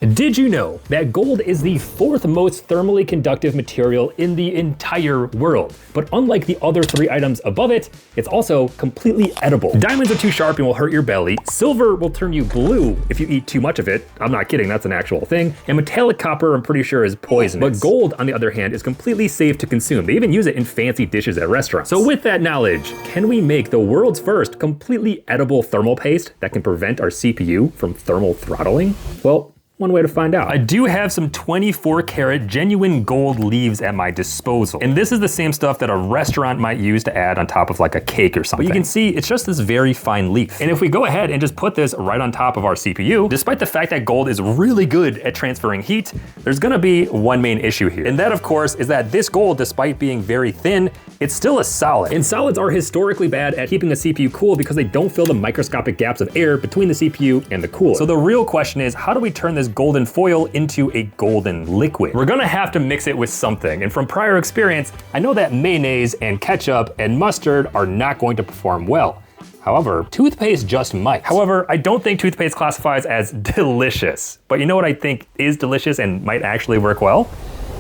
Did you know that gold is the fourth most thermally conductive material in the entire world? But unlike the other three items above it, it's also completely edible. Diamonds are too sharp and will hurt your belly. Silver will turn you blue if you eat too much of it. I'm not kidding, that's an actual thing. And metallic copper, I'm pretty sure, is poisonous. But gold, on the other hand, is completely safe to consume. They even use it in fancy dishes at restaurants. So with that knowledge, can we make the world's first completely edible thermal paste that can prevent our CPU from thermal throttling? Well, one way to find out. I do have some 24 karat genuine gold leaves at my disposal. And this is the same stuff that a restaurant might use to add on top of like a cake or something. But you can see it's just this very fine leaf. And if we go ahead and just put this right on top of our CPU, despite the fact that gold is really good at transferring heat, there's gonna be one main issue here. And that, of course, is that this gold, despite being very thin, it's still a solid. And solids are historically bad at keeping a CPU cool because they don't fill the microscopic gaps of air between the CPU and the cooler. So the real question is, how do we turn this golden foil into a golden liquid? We're gonna have to mix it with something. And from prior experience, I know that mayonnaise and ketchup and mustard are not going to perform well. However, toothpaste just might. However, I don't think toothpaste classifies as delicious. But you know what I think is delicious and might actually work well?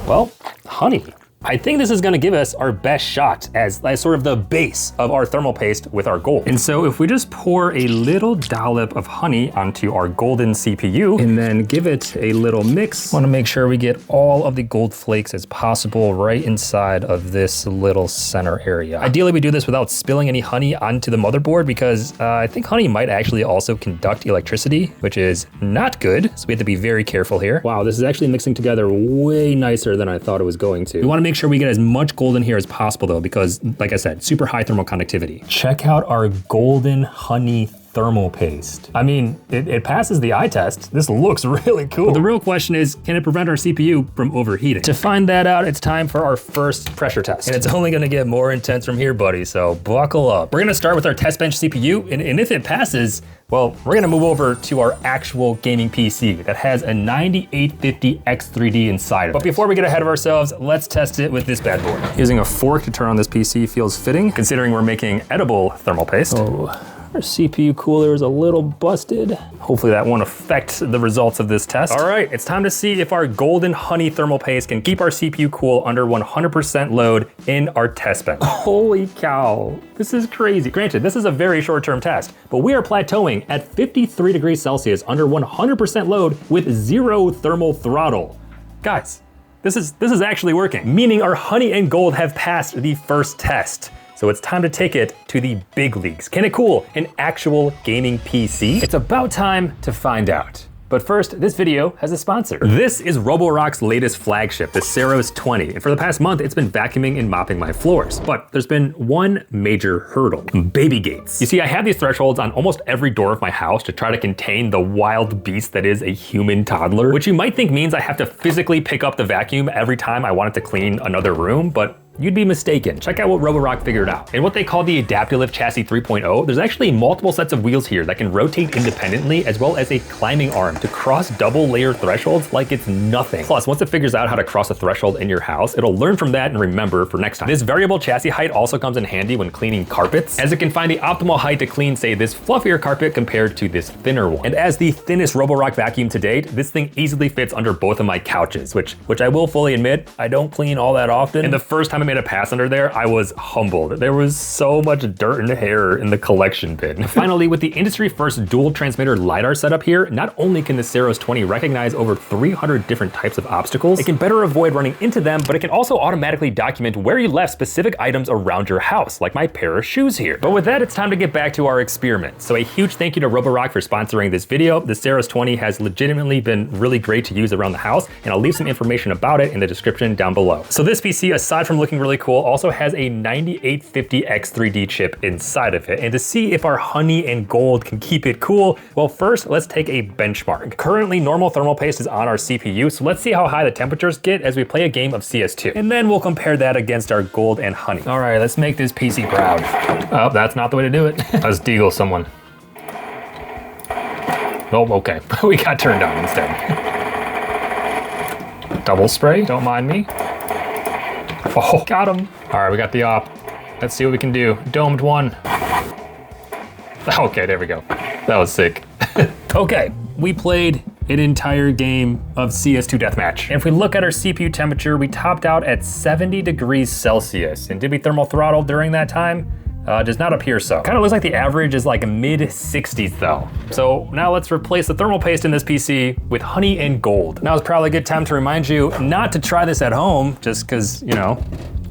Well, honey. I think this is gonna give us our best shot as sort of the base of our thermal paste with our gold. And so if we just pour a little dollop of honey onto our golden CPU and then give it a little mix, wanna make sure we get all of the gold flakes as possible right inside of this little center area. Ideally, we do this without spilling any honey onto the motherboard because I think honey might actually also conduct electricity, which is not good. So we have to be very careful here. Wow, this is actually mixing together way nicer than I thought it was going to. We wanna make sure we get as much gold in here as possible though, because like I said, super high thermal conductivity. Check out our golden honey thermal paste. I mean, it passes the eye test. This looks really cool. But the real question is, can it prevent our CPU from overheating? To find that out, it's time for our first pressure test. And it's only gonna get more intense from here, buddy, so buckle up. We're gonna start with our test bench CPU, and if it passes, well, we're gonna move over to our actual gaming PC that has a 9850 X3D inside of it. But before we get ahead of ourselves, let's test it with this bad boy. Using a fork to turn on this PC feels fitting, considering we're making edible thermal paste. Oh. Our CPU cooler is a little busted. Hopefully that won't affect the results of this test. All right, it's time to see if our golden honey thermal paste can keep our CPU cool under 100% load in our test bench. Holy cow, this is crazy. Granted, this is a very short-term test, but we are plateauing at 53 degrees Celsius under 100% load with zero thermal throttle. Guys, this is actually working, meaning our honey and gold have passed the first test. So it's time to take it to the big leagues. Can it cool an actual gaming PC? It's about time to find out. But first, this video has a sponsor. This is Roborock's latest flagship, the Saros 20. And for the past month, it's been vacuuming and mopping my floors. But there's been one major hurdle, baby gates. You see, I have these thresholds on almost every door of my house to try to contain the wild beast that is a human toddler, which you might think means I have to physically pick up the vacuum every time I wanted to clean another room, but you'd be mistaken. Check out what Roborock figured out. In what they call the Adaptive Lift Chassis 3.0, there's actually multiple sets of wheels here that can rotate independently, as well as a climbing arm to cross double layer thresholds like it's nothing. Plus, once it figures out how to cross a threshold in your house, it'll learn from that and remember for next time. This variable chassis height also comes in handy when cleaning carpets, as it can find the optimal height to clean, say, this fluffier carpet compared to this thinner one. And as the thinnest Roborock vacuum to date, this thing easily fits under both of my couches, which I will fully admit, I don't clean all that often. And the first time I made a pass under there, I was humbled. There was so much dirt and hair in the collection bin. Finally, with the industry first dual transmitter LiDAR setup here, not only can the Saros 20 recognize over 300 different types of obstacles, it can better avoid running into them, but it can also automatically document where you left specific items around your house, like my pair of shoes here. But with that, it's time to get back to our experiment. So a huge thank you to Roborock for sponsoring this video. The Saros 20 has legitimately been really great to use around the house, and I'll leave some information about it in the description down below. So this PC, aside from looking really cool, also has a 9850 X3D chip inside of it. And to see if our honey and gold can keep it cool, well, first let's take a benchmark. Currently, normal thermal paste is on our CPU, so let's see how high the temperatures get as we play a game of CS2. And then we'll compare that against our gold and honey. All right, let's make this PC proud. Oh, that's not the way to do it. Let's deagle someone. Oh, okay. We got turned on instead. Double spray, don't mind me. Oh, got him. All right, we got the op. Let's see what we can do. Domed one. Okay, there we go. That was sick. Okay, we played an entire game of CS2 Deathmatch. And if we look at our CPU temperature, we topped out at 70 degrees Celsius. And did we thermal throttle during that time? Does not appear so. Kind of looks like the average is like mid 60s though. So now let's replace the thermal paste in this PC with honey and gold. Now is probably a good time to remind you not to try this at home, just because, you know,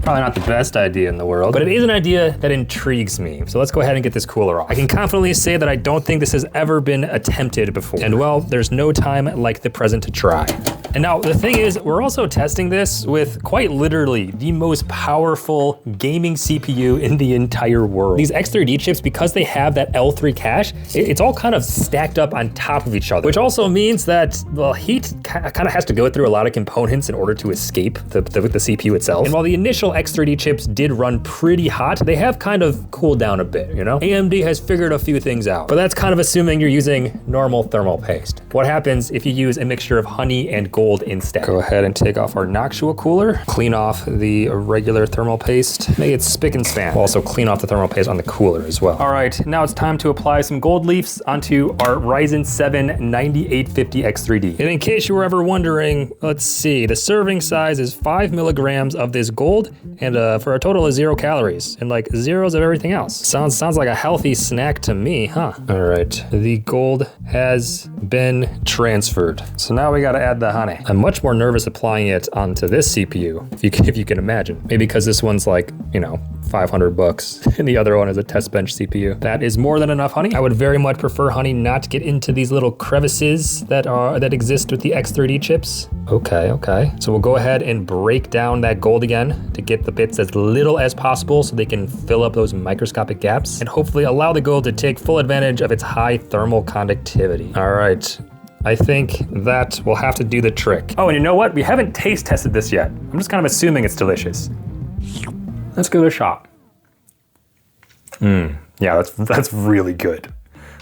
probably not the best idea in the world, but it is an idea that intrigues me. So let's go ahead and get this cooler off. I can confidently say that I don't think this has ever been attempted before. And well, there's no time like the present to try. And now the thing is, we're also testing this with quite literally the most powerful gaming CPU in the entire world. These X3D chips, because they have that L3 cache, it's all kind of stacked up on top of each other, which also means that, well, heat kind of has to go through a lot of components in order to escape the CPU itself. And while the initial X3D chips did run pretty hot, they have kind of cooled down a bit, you know? AMD has figured a few things out, but that's kind of assuming you're using normal thermal paste. What happens if you use a mixture of honey and gold instead? Go ahead and take off our Noctua cooler, clean off the regular thermal paste, make it spick and span. We'll also clean off the thermal paste on the cooler as well. All right, now it's time to apply some gold leafs onto our Ryzen 7 9850 X3D. And in case you were ever wondering, let's see, the serving size is 5 milligrams of this gold, and for a total of 0 calories, and like zeros of everything else. Sounds like a healthy snack to me, huh? All right, the gold has been transferred. So now we gotta add the honey. I'm much more nervous applying it onto this CPU, if you can imagine. Maybe because this one's like, you know, 500 bucks, and the other one is a test bench CPU. That is more than enough honey. I would very much prefer honey not to get into these little crevices that exist with the X3D chips. Okay. So we'll go ahead and break down that gold again to get the bits as little as possible so they can fill up those microscopic gaps and hopefully allow the gold to take full advantage of its high thermal conductivity. All right. I think that will have to do the trick. Oh, and you know what? We haven't taste tested this yet. I'm just kind of assuming it's delicious. Let's give it a shot. Yeah, that's really good.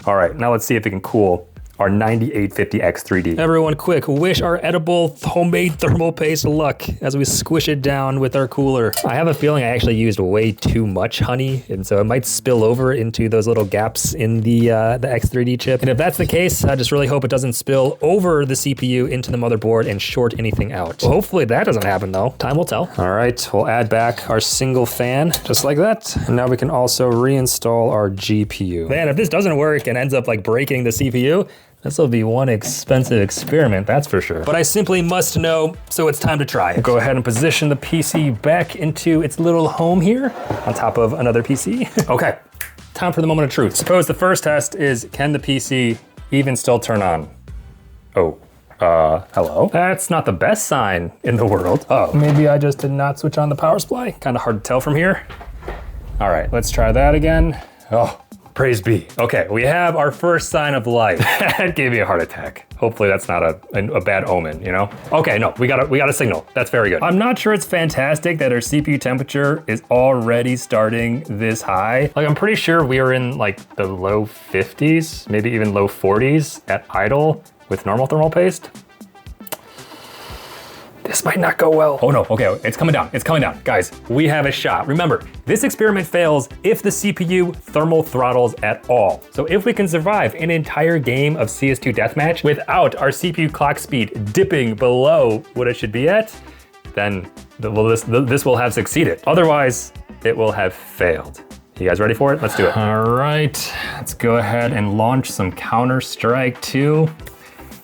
All right, now let's see if it can cool our 9850 X3D. Everyone quick, wish our edible homemade thermal paste luck as we squish it down with our cooler. I have a feeling I actually used way too much honey, and so it might spill over into those little gaps in the X3D chip. And if that's the case, I just really hope it doesn't spill over the CPU into the motherboard and short anything out. Well, hopefully that doesn't happen though. Time will tell. All right, we'll add back our single fan, just like that. And now we can also reinstall our GPU. Man, if this doesn't work and ends up like breaking the CPU, this will be one expensive experiment, that's for sure. But I simply must know, so it's time to try it. Go ahead and position the PC back into its little home here on top of another PC. Okay, time for the moment of truth. Suppose the first test is, can the PC even still turn on? Oh, hello? That's not the best sign in the world. Oh, maybe I just did not switch on the power supply. Kind of hard to tell from here. All right, let's try that again. Oh. Praise be. Okay, we have our first sign of life. That gave me a heart attack. Hopefully that's not a bad omen, you know? Okay, no, we got a signal. That's very good. I'm not sure it's fantastic that our CPU temperature is already starting this high. Like, I'm pretty sure we are in like the low 50s, maybe even low 40s at idle with normal thermal paste. This might not go well. Oh no, okay, it's coming down. Guys, we have a shot. Remember, this experiment fails if the CPU thermal throttles at all. So if we can survive an entire game of CS2 Deathmatch without our CPU clock speed dipping below what it should be at, then this will have succeeded. Otherwise, it will have failed. You guys ready for it? Let's do it. All right, let's go ahead and launch some Counter-Strike 2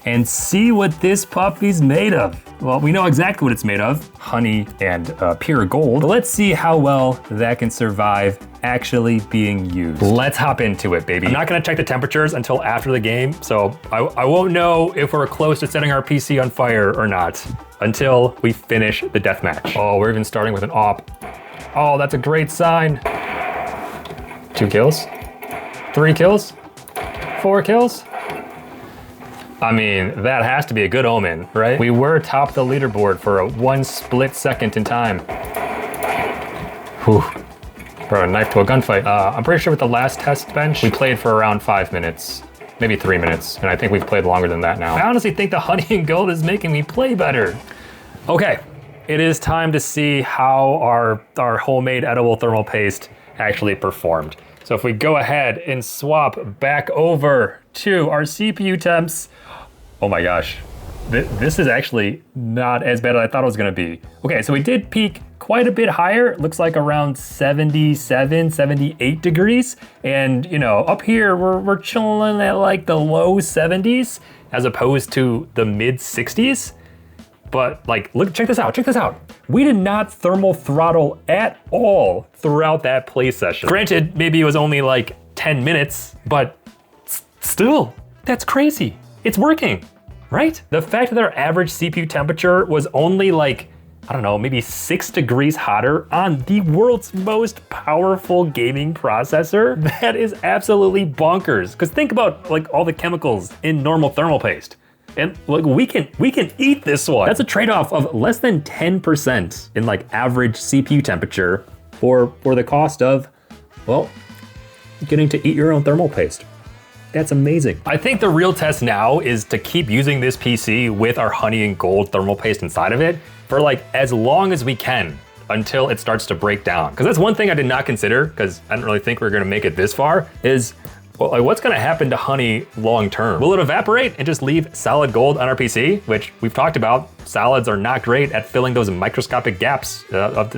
and see what this puppy's made of. Well, we know exactly what it's made of, honey and pure gold, but let's see how well that can survive actually being used. Let's hop into it, baby. I'm not gonna check the temperatures until after the game, so I won't know if we're close to setting our PC on fire or not until we finish the deathmatch. Oh, we're even starting with an AWP. Oh, that's a great sign. 2 kills, 3 kills, 4 kills. I mean, that has to be a good omen, right? We were top the leaderboard for a 1 split second in time. Whew. Brought a knife to a gunfight. I'm pretty sure with the last test bench, we played for around 5 minutes, maybe 3 minutes, and I think we've played longer than that now. I honestly think the honey and gold is making me play better. Okay, it is time to see how our homemade edible thermal paste actually performed. So if we go ahead and swap back over to our CPU temps, Oh my gosh. This is actually not as bad as I thought it was gonna be. Okay, so we did peak quite a bit higher. It looks like around 77, 78 degrees. And you know, up here, we're chilling at like the low 70s as opposed to the mid 60s. But like, look, check this out, check this out. We did not thermal throttle at all throughout that play session. Granted, maybe it was only like 10 minutes, but still, that's crazy. It's working. Right? The fact that our average CPU temperature was only like, I don't know, maybe 6 degrees hotter on the world's most powerful gaming processor, that is absolutely bonkers. Because think about like all the chemicals in normal thermal paste. And like we can eat this one. That's a trade-off of less than 10% in like average CPU temperature for the cost of, well, getting to eat your own thermal paste. That's amazing. I think the real test now is to keep using this PC with our honey and gold thermal paste inside of it for like as long as we can until it starts to break down. Because that's one thing I did not consider, because I didn't really think we were gonna make it this far, is well, like what's gonna happen to honey long term? Will it evaporate and just leave solid gold on our PC? Which we've talked about, solids are not great at filling those microscopic gaps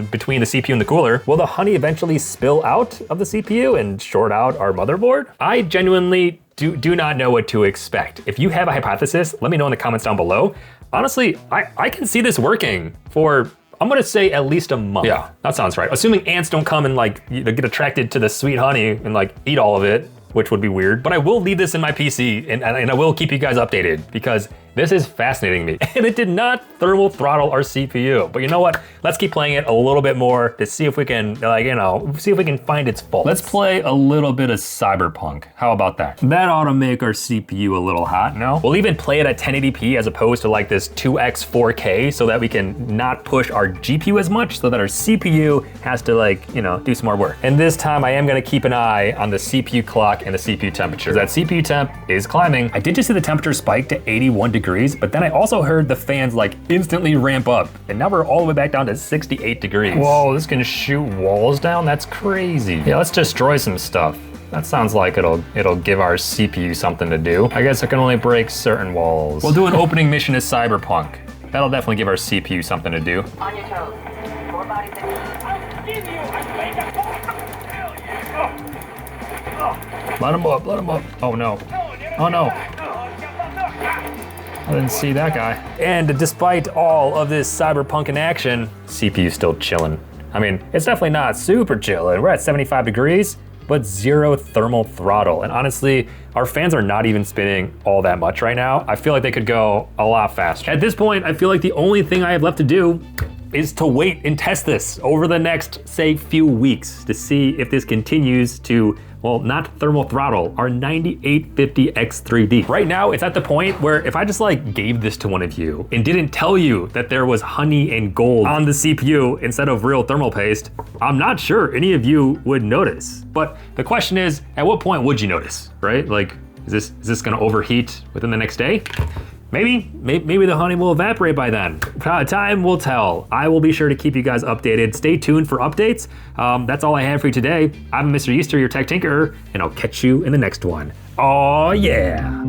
between the CPU and the cooler. Will the honey eventually spill out of the CPU and short out our motherboard? I genuinely do not know what to expect. If you have a hypothesis, let me know in the comments down below. Honestly, I can see this working for, I'm gonna say at least a month. Yeah, that sounds right. Assuming ants don't come and like get attracted to the sweet honey and like eat all of it, which would be weird. But I will leave this in my PC and I will keep you guys updated because this is fascinating me. And it did not thermal throttle our CPU. But you know what? Let's keep playing it a little bit more to see if we can, like, you know, see if we can find its fault. Let's play a little bit of Cyberpunk. How about that? That ought to make our CPU a little hot, no? We'll even play it at 1080p as opposed to like this 2x 4K so that we can not push our GPU as much so that our CPU has to like, you know, do some more work. And this time I am gonna keep an eye on the CPU clock and the CPU temperature. That CPU temp is climbing. I did just see the temperature spike to 81 degrees, but then I also heard the fans like instantly ramp up, and now we're all the way back down to 68 degrees. Whoa, this can shoot walls down? That's crazy. Yeah, let's destroy some stuff. That sounds like it'll give our CPU something to do. I guess it can only break certain walls. We'll do an opening mission as Cyberpunk. That'll definitely give our CPU something to do. On your toes. 4 bodies in. I'll give you a wake up. Let him up, let him up. Oh no. Oh no. I didn't see that guy. And despite all of this Cyberpunk in action, CPU's still chilling. I mean, it's definitely not super chilling. We're at 75 degrees, but 0 thermal throttle. And honestly, our fans are not even spinning all that much right now. I feel like they could go a lot faster. At this point, I feel like the only thing I have left to do is to wait and test this over the next, say, few weeks to see if this continues to, well, not thermal throttle our 9850X3D. Right now, it's at the point where if I just like gave this to one of you and didn't tell you that there was honey and gold on the CPU instead of real thermal paste, I'm not sure any of you would notice. But the question is, at what point would you notice, right? Like, is this gonna overheat within the next day? Maybe the honey will evaporate by then. Time will tell. I will be sure to keep you guys updated. Stay tuned for updates. That's all I have for you today. I'm Mr. Yeester, your tech tinkerer, and I'll catch you in the next one. Oh yeah.